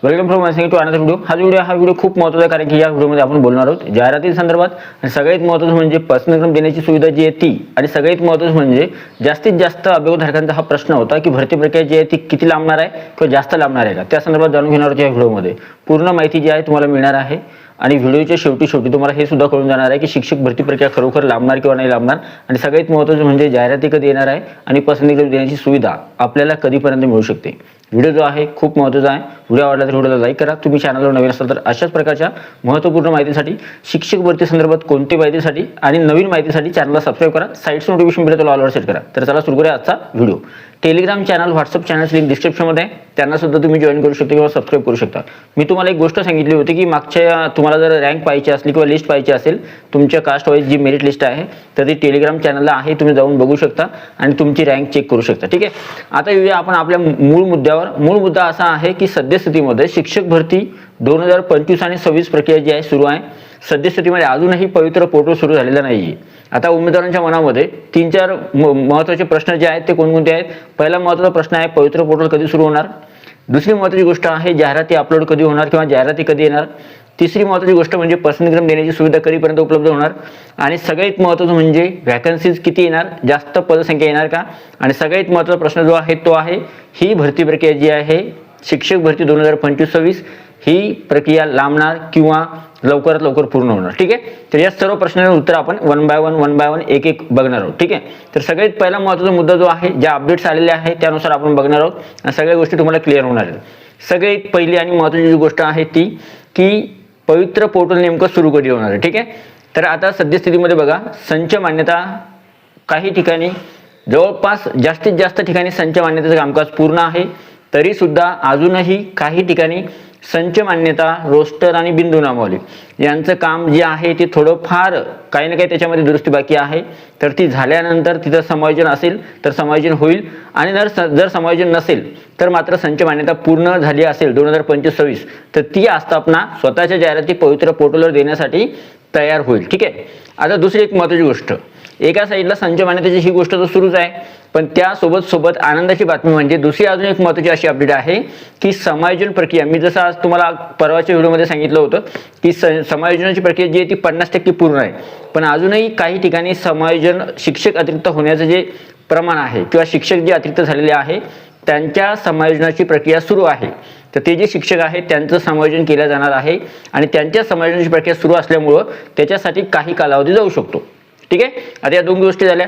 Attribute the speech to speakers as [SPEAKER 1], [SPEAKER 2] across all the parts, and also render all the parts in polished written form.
[SPEAKER 1] Welcome from my to another video. हा video खूप महत्त्वाचा आहे, कारण की या व्हिडिओमध्ये आपण बोलणार आहोत जाहिराती संदर्भात। आणि सगळ्यात महत्त्वाचं म्हणजे पर्सनल इन्कम देण्याची सुविधा जी आहे ती, आणि सगळ्यात महत्त्वाचं म्हणजे जास्तीत जास्त अभिभावकांचा हा प्रश्न होता की भरती प्रक्रिया जी आहे ती किती लांबणार आहे किंवा जास्त लांबणार आहे का, त्या संदर्भात जाणून घेणार आहोत या व्हिडिओमध्ये। पूर्ण माहिती जी आहे तुम्हाला मिळणार आहे आणि व्हिडिओच्या शेवटी तुम्हाला हे सुद्धा कळून जाणार आहे की शिक्षक भरती प्रक्रिया खरोखर लांबणार किंवा नाही लांबणार। आणि सगळ्यात महत्त्वाचं म्हणजे जाहिराती कधी येणार आहे आणि पर्सनल इन्कम देण्याची सुविधा आपल्याला कधीपर्यंत मिळू शकते। व्हिडिओ जो आहे खूप महत्त्वाचा आहे। व्हिडिओ आवडला तर व्हिडिओला लाईक करा। तुम्ही चॅनलवर नवीन असाल तर अशाच प्रकारच्या महत्त्वपूर्ण माहितीसाठी, शिक्षक भरती संदर्भात कोणती माहितीसाठी आणि नवीन माहितीसाठी चॅनलला सबस्क्राईब करा। साईडचं नोटिफिकेशन बेल ऑलवर सेट करा। तर चला सुरू करूया आजचा व्हिडिओ। टेलिग्राम चॅनल, व्हॉट्सअप चॅनलची लिंक डिस्क्रिप्शनमध्ये आहे, त्यांना सुद्धा तुम्ही जॉईन करू शकता किंवा सबस्क्राईब करू शकता। मी तुम्हाला एक गोष्ट सांगितली होती की मागच्या तुम्हाला जर रँक पाहिजे असली किंवा लिस्ट पाहिजे असेल तुमच्या कास्ट वाईज जी मेरिट लिस्ट आहे तर ती टेलिग्राम चॅनलला आहे, तुम्ही जाऊन बघू शकता आणि तुमची रँक चेक करू शकता। ठीक आहे, आता येऊया आपण आपल्या मूळ मुद्द्यावर। मूळ मुद्दा असा आहे की सद्यस्थितीमध्ये शिक्षक भरती 2025 आणि 26 प्रक्रिया जी आहे सुरू आहे। सद्यस्थितीमध्ये अजूनही पवित्र पोर्टल सुरू झालेला नाहीये। आता उमेदवारांच्या मनामध्ये 3-4 महत्त्वाचे प्रश्न जे आहेत ते कोणकोणते आहेत। पहिला महत्त्वाचा प्रश्न आहे पवित्र पोर्टल कधी सुरू होणार। दुसरी महत्त्वाची गोष्ट आहे जाहिराती अपलोड कधी होणार किंवा जाहिराती कधी येणार। तिसरी महत्त्वाची गोष्ट म्हणजे पर्सनल इन्कम देण्याची सुविधा कधीपर्यंत उपलब्ध होणार। आणि सगळ्यात महत्त्वाचं म्हणजे व्हॅकन्सीज किती येणार, जास्त पदसंख्या येणार का। आणि सगळ्यात महत्त्वाचा प्रश्न जो आहे तो आहे ही भरती प्रक्रिया जी आहे शिक्षक भरती 2025-26 ही प्रक्रिया लांबणार किंवा लवकरात लवकर पूर्ण होणार। ठीक आहे, तर या सर्व प्रश्नांचे उत्तर आपण वन बाय वन एक एक बघणार आहोत। ठीक आहे, तर सगळ्यात पहिला महत्त्वाचा मुद्दा जो आहे, ज्या अपडेट्स आलेले आहेत त्यानुसार आपण बघणार आहोत आणि सगळ्या गोष्टी तुम्हाला क्लिअर होणार आहेत। सगळ्यात पहिली आणि महत्त्वाची जी गोष्ट आहे ती की पवित्र पोर्टल नेमकं सुरू कधी होणार आहे। ठीक आहे, तर आता सद्यस्थितीमध्ये बघा, संच मान्यता काही ठिकाणी जवळपास जास्तीत जास्त ठिकाणी संच मान्यतेचं कामकाज पूर्ण आहे, तरी सुद्धा अजूनही काही ठिकाणी संच मान्यता, रोस्टर आणि बिंदू नामावली यांचं काम जे आहे ते थोडंफार काही ना काही त्याच्यामध्ये दुरुस्ती बाकी आहे। तर ती झाल्यानंतर तिथं समायोजन असेल तर समायोजन होईल, आणि जर समायोजन नसेल तर मात्र संच मान्यता पूर्ण झाली असेल 2025-26 तर ती आस्थापना स्वतःच्या जाहिराती पवित्र पोर्टलवर देण्यासाठी तयार होईल। ठीक आहे, आता दुसरी एक महत्त्वाची गोष्ट, एका साईडला संच मान्यतेची ही गोष्ट तर सुरूच आहे, पण त्यासोबत आनंदाची बातमी म्हणजे दुसरी अजून एक महत्त्वाची अशी अपडेट आहे की समायोजन प्रक्रिया, मी जसं आज तुम्हाला परवाच्या व्हिडिओमध्ये सांगितलं होतं की समायोजनाची प्रक्रिया जी आहे ती 50% पूर्ण आहे, पण अजूनही काही ठिकाणी समायोजन शिक्षक अतिरिक्त होण्याचं जे प्रमाण आहे किंवा शिक्षक जे अतिरिक्त झालेले आहे त्यांच्या समायोजनाची प्रक्रिया सुरू आहे। तर ते जे शिक्षक आहेत त्यांचं समायोजन केलं जाणार आहे आणि त्यांच्या समायोजनाची प्रक्रिया सुरू असल्यामुळं त्याच्यासाठी काही कालावधी जाऊ शकतो। ठीक आहे, आता या दोन गोष्टी झाल्या।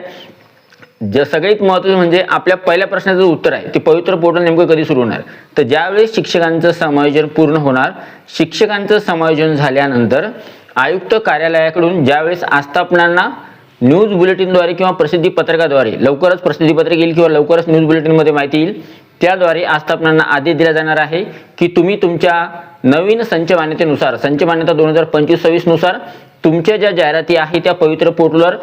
[SPEAKER 1] सगळ्यात महत्त्वाचं म्हणजे आपल्या पहिल्या प्रश्नाचं उत्तर आहे ते पवित्र पोर्टल नेमकं कधी सुरू होणार। तर ज्यावेळेस शिक्षकांचं समायोजन पूर्ण होणार, शिक्षकांचं समायोजन झाल्यानंतर आयुक्त कार्यालयाकडून ज्यावेळेस आस्थापनांना न्यूज बुलेटिनद्वारे किंवा प्रसिद्धी पत्रकाद्वारे, लवकरच प्रसिद्धीपत्रक येईल किंवा लवकरच न्यूज बुलेटिनमध्ये माहिती येईल, त्याद्वारे आस्थापनांना आदेश दिला जाणार आहे की तुम्ही तुमच्या नवीन संच मान्यतेनुसार, संच मान्यता 2025-26 नुसार तुमच्या ज्या जाहिराती आहे त्या पवित्र पोर्टलवर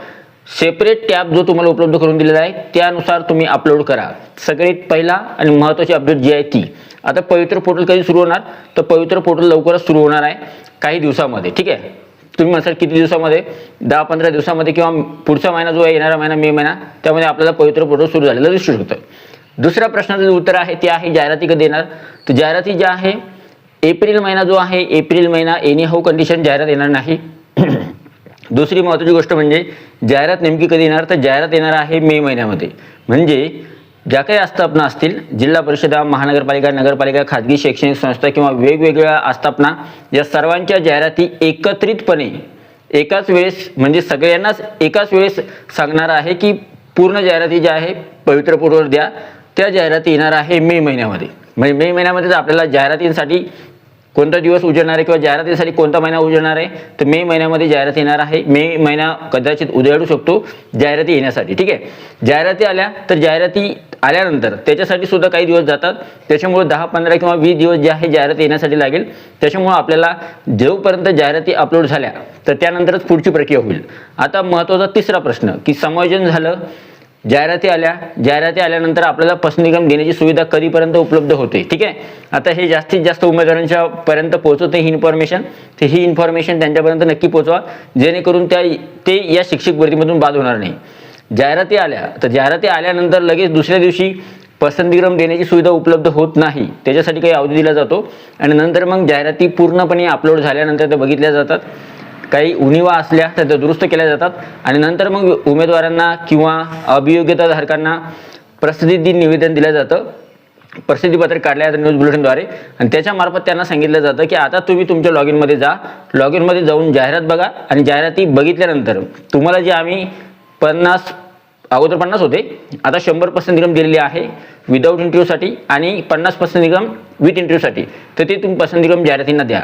[SPEAKER 1] सेपरेट टॅब जो तुम्हाला उपलब्ध करून दिलेला आहे त्यानुसार तुम्ही अपलोड करा। सगळ्यात पहिला आणि महत्त्वाची अपडेट जी आहे ती, आता पवित्र पोर्टल कधी सुरू होणार, तर पवित्र पोर्टल लवकरच सुरू होणार आहे काही दिवसामध्ये। ठीक आहे, तुम्ही म्हणाल किती दिवसामध्ये, 10-15 दिवसामध्ये किंवा पुढचा महिना जो आहे येणारा महिना मे महिना, त्यामध्ये आपल्याला पवित्र पोर्टल सुरू झालेलं दिसू शकतं। दुसऱ्या प्रश्नाचं जे उत्तर आहे ते आहे जाहिराती कधी येणार। तर जाहिराती ज्या आहे एप्रिल महिना जो आहे, एप्रिल महिना एनी हाऊ कंडिशन जाहिरात येणार नाही। दुसरी महत्त्वाची गोष्ट म्हणजे जाहिरात नेमकी कधी येणार, तर जाहिरात येणार आहे मे महिन्यामध्ये। म्हणजे ज्या काही आस्थापना असतील, जिल्हा परिषदा, महानगरपालिका, नगरपालिका, खाजगी शैक्षणिक संस्था किंवा वेगवेगळ्या आस्थापना, या सर्वांच्या जाहिराती एकत्रितपणे एकाच वेळेस, म्हणजे सगळ्यांनाच एकाच वेळेस सांगणार आहे की पूर्ण जाहिराती ज्या आहे पवित्र पोर्टलवर द्या। त्या जाहिराती येणार आहे मे महिन्यामध्ये। म्हणजे मे महिन्यामध्ये आपल्याला जाहिरातींसाठी कोणता दिवस उजळणार आहे किंवा जाहिरातीसाठी कोणता महिना उजळणार आहे, तर मे महिन्यामध्ये जाहिरात येणार आहे। मे महिना कदाचित उजळू शकतो जाहिराती येण्यासाठी। ठीक आहे, जाहिराती आल्या तर जाहिराती आल्यानंतर त्याच्यासाठी सुद्धा काही दिवस जातात, त्याच्यामुळे 10-15 किंवा 20 दिवस जे आहे जाहिराती येण्यासाठी लागेल। त्याच्यामुळे आपल्याला जोपर्यंत जाहिराती अपलोड झाल्या तर त्यानंतरच पुढची प्रक्रिया होईल। आता महत्त्वाचा तिसरा प्रश्न की समायोजन झालं, जाहिराती आल्यानंतर आपल्याला पर्सनल इन्कम देण्याची सुविधा कधीपर्यंत उपलब्ध होते। ठीक आहे, आता हे जास्तीत जास्त उमेदवारांच्या पर्यंत पोहोचवते ही इन्फॉर्मेशन, तर ही इन्फॉर्मेशन त्यांच्यापर्यंत नक्की पोहोचवा जेणेकरून ते या शिक्षक भरतीमधून बाद होणार नाही। जाहिराती आल्या तर जाहिराती आल्यानंतर लगेच दुसऱ्या दिवशी पसंतीक्रम देण्याची सुविधा उपलब्ध होत नाही, त्याच्यासाठी काही अवधी दिला जातो आणि नंतर मग जाहिराती पूर्णपणे अपलोड झाल्यानंतर त्या बघितल्या जातात. काही उणिवा असल्या तर त्या दुरुस्त केल्या जातात आणि नंतर मग उमेदवारांना किंवा अभियोग्यताधारकांना प्रसिद्धी निवेदन दिलं जातं, प्रसिद्धीपत्रक काढल्या जातं न्यूज बुलेटिनद्वारे आणि त्याच्या मार्फत त्यांना सांगितलं जातं की आता तुम्ही तुमच्या लॉगिनमध्ये जा, लॉगिनमध्ये जाऊन जाहिरात बघा आणि जाहिराती बघितल्यानंतर तुम्हाला जे आम्ही 50 अगोदर 50 होते, आता 100 पसंतीक्रम दिलेले आहे विदाऊट इंटरव्ह्यूसाठी आणि 50 पसंतीक्रम विथ इंटरव्ह्यूसाठी, तर ते तुम्ही पसंतीक्रम जाहिरातींना द्या.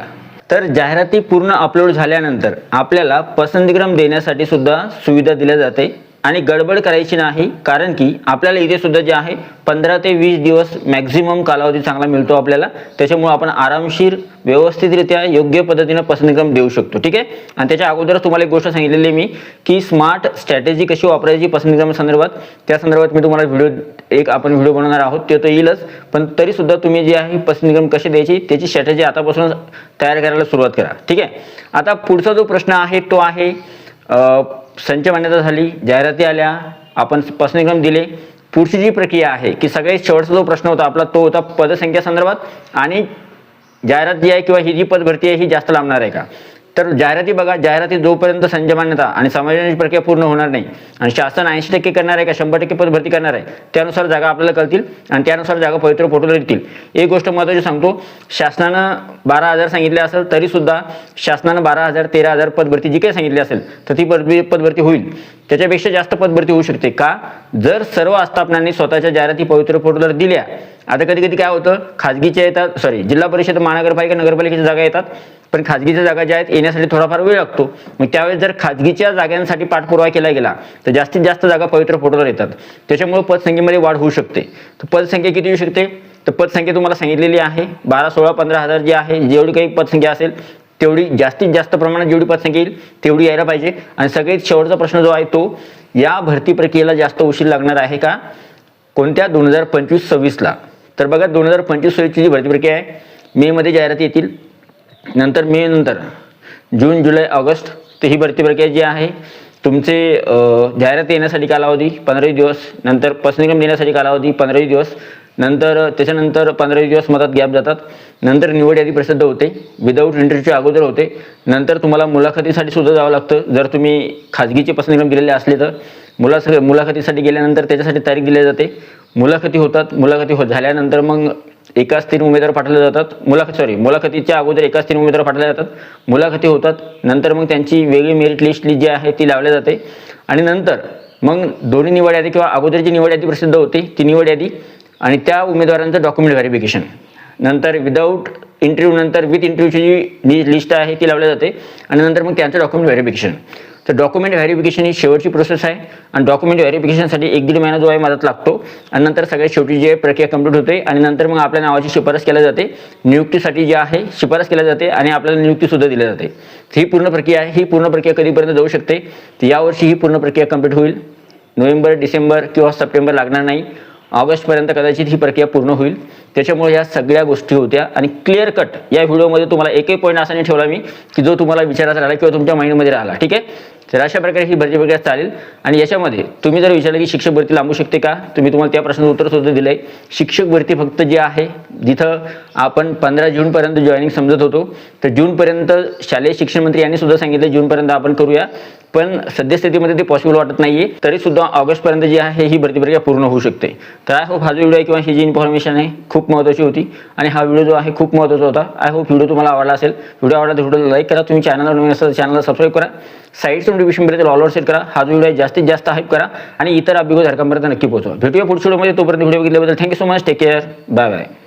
[SPEAKER 1] तर जाहिराती पूर्ण अपलोड झाल्यानंतर आपल्याला पसंतीक्रम देण्यासाठी सुद्धा सुविधा दिल्या जाते आणि गडबड करायची नाही, कारण की आपल्याला इथे सुद्धा जे आहे 15 ते 20 दिवस मॅक्झिमम कालावधी चांगला मिळतो आपल्याला, त्याच्यामुळे आपण आरामशीर व्यवस्थितरित्या योग्य पद्धतीने पसंतीक्रम देऊ शकतो. ठीक आहे. आणि त्याच्या अगोदर तुम्हाला एक गोष्ट सांगितलेली मी की स्मार्ट स्ट्रॅटेजी कशी वापरायची पसंतीक्रम संदर्भात, त्या संदर्भात मी तुम्हाला आपण व्हिडिओ बनवणार आहोत, ते तर येईलच, पण तरी सुद्धा तुम्ही जे आहे पसंतीक्रम कशी द्यायची त्याची स्ट्रॅटेजी आतापासून तयार करायला सुरुवात करा. ठीक आहे. आता पुढचा जो प्रश्न आहे तो आहे संच मान्यता झाली, जाहिराती आल्या, आपण पसंतीक्रम दिले, पुढची जी प्रक्रिया आहे की सगळ्यात शेवटचा जो प्रश्न होता आपला तो होता पदसंख्या संदर्भात आणि जाहिरात जी आहे किंवा ही जी पदभरती आहे ही जास्त लांबणार आहे का. तर जाहिराती बघा, जाहिराती जोपर्यंत संच मान्यता आणि समायोजनाची प्रक्रिया पूर्ण होणार नाही आणि शासन 80% करणार आहे का 100% पदभरती करणार आहे त्यानुसार जागा आपल्याला कळतील आणि त्यानुसार जागा पवित्र पोर्टलवर येतील. एक गोष्ट महत्त्वाची सांगतो, शासनानं 12,000 सांगितले असेल तरी सुद्धा शासनानं 12,000 13,000 पदभरती जी काही सांगितली असेल तर ती पदभरती होईल, त्याच्यापेक्षा जास्त पदभरती होऊ शकते का, जर सर्व आस्थापनांनी स्वतःच्या जाहिराती पवित्र पोर्टलवर दिल्या. आता कधी कधी काय होतं, खाजगीच्या येतात, जिल्हा परिषद महानगरपालिका नगरपालिकेच्या जागा येतात, पण खाजगीच्या जागा ज्या आहेत येण्यासाठी थोडाफार वेळ लागतो. मग त्यावेळेस जर खाजगीच्या जागांसाठी पाठपुरावा केला गेला तर जास्तीत जास्त जागा पवित्र पोर्टलवर येतात, त्याच्यामुळे पदसंख्येमध्ये वाढ होऊ शकते. तर पदसंख्या किती येऊ शकते, तर पदसंख्या तुम्हाला सांगितलेली आहे 12, 16, 15,000 जी आहे, जेवढी काही पदसंख्या असेल तेवढी जास्तीत जास्त प्रमाणात जेवढी पदसंख्या येईल तेवढी यायला पाहिजे. आणि सगळ्यात शेवटचा प्रश्न जो आहे तो, या भरती प्रक्रियेला जास्त उशीर लागणार आहे का, कोणत्या 2025-26ला. तर बघा 2025-26ची जी भरती प्रक्रिया आहे, मे मध्ये जाहिराती येतील, नंतर मे नंतर जून जुलै ऑगस्ट, तर ही भरती प्रक्रिया जी आहे तुमचे जाहिरात येण्यासाठी कालावधी 15 दिवस, नंतर पसंतीक्रम देण्यासाठी कालावधी 15 दिवस, नंतर त्याच्यानंतर 15 दिवस मधात गॅप जातात, नंतर निवड यादी प्रसिद्ध होते, विदाऊट इंटरव्ह्यूच्या अगोदर होते, नंतर तुम्हाला मुलाखतीसाठी सुद्धा जावं लागतं जर तुम्ही खाजगीचे पसंतीक्रम दिलेले असले तर. मुलाखतीसाठी गेल्यानंतर त्याच्यासाठी तारीख दिली जाते, मुलाखती होतात, झाल्यानंतर मग एकाच 3 उमेदवार पाठवले जातात, मुलाखतीच्या अगोदर एकाच 3 उमेदवार पाठवले जातात, मुलाखती होतात, नंतर मग त्यांची वेगळी मेरिट लिस्ट जी आहे ती लावली जाते आणि नंतर मग दोन्ही निवड यादी किंवा अगोदरची निवड यादी प्रसिद्ध होते, ती निवड यादी आणि त्या उमेदवारांचं डॉक्युमेंट व्हेरिफिकेशन, नंतर विदाऊट इंटरव्ह्यू नंतर विथ इंटरव्ह्यूची जी लिस्ट आहे ती लावली जाते आणि नंतर मग त्यांचं डॉक्युमेंट व्हेरिफिकेशन. तर डॉक्युमेंट व्हेरिफिकेशन ही शेवटची प्रोसेस आहे आणि डॉक्युमेंट व्हेरिफिकेशनसाठी 1-1.5 महिना जो आहे मदत लागतो आणि नंतर सगळ्यात शेवटी जी प्रक्रिया कंप्लीट होते आणि नंतर मग आपल्या नावाची शिफारस केली जाते, नियुक्तीसाठी जी आहे शिफारस केली जाते आणि आपल्याला नियुक्तीसुद्धा दिली जाते. ही पूर्ण प्रक्रिया आहे. ही पूर्ण प्रक्रिया कधीपर्यंत जाऊ शकते, तर यावर्षी ही पूर्ण प्रक्रिया कंप्लीट होईल, नोव्हेंबर, डिसेंबर किंवा सप्टेंबर लागणार नाही, ऑगस्टपर्यंत कदाचित ही प्रक्रिया पूर्ण होईल. त्याच्यामुळे या सगळ्या गोष्टी होत्या आणि क्लिअर कट या व्हिडिओमध्ये तुम्हाला एकही पॉईंट असा नाही ठेवला मी की जो तुम्हाला विचारात राहिला किंवा तुमच्या माइंडमध्ये राहिला. ठीक आहे. तर अशा प्रकारे ही भरती प्रक्रिया चालेल आणि याच्यामध्ये तुम्ही जर विचारलं की शिक्षक भरती लांबू शकते का, तुम्ही तुम्हाला त्या प्रश्नाचं उत्तर सुद्धा दिलं आहे. शिक्षक भरती फक्त जी आहे जिथं आपण 15 जूनपर्यंत जॉईनिंग समजत होतो, तर जूनपर्यंत शालेय शिक्षण मंत्री यांनी सुद्धा सांगितलं जूनपर्यंत आपण करूया, पण सद्यस्थितीमध्ये ते पॉसिबल वाटत नाहीये. तरी सुद्धा ऑगस्टपर्यंत जी आहे ही भरती प्रक्रिया पूर्ण होऊ शकते. तर आय होप हा जो व्हिडिओ आहे किंवा ही जी इन्फॉर्मेशन आहे खूप महत्त्वाची होती आणि हा व्हिडिओ जो आहे खूप महत्त्वाचा होता. आय होप व्हिडिओ तुम्हाला आवडला असेल. व्हिडिओ आवडला तर व्हिडिओला लाईक करा, तुम्ही चॅनलवर नवीन असाल तर चॅनलला सबस्क्राईब करा, साईडच्या नोटिफिकेशनपर्यंत ऑल ओव्हर सेट करा, हा जो व्हिडिओ आहे जास्तीत जास्त हाईप करा आणि इतर अभिगो धारकांपर्यंत नक्की पोहोचवा. भेटूया पुढच्या व्हिडिओमध्ये. तोपर्यंत व्हिडिओ बघितल्याबद्दल thank you so much. Take care. Bye bye.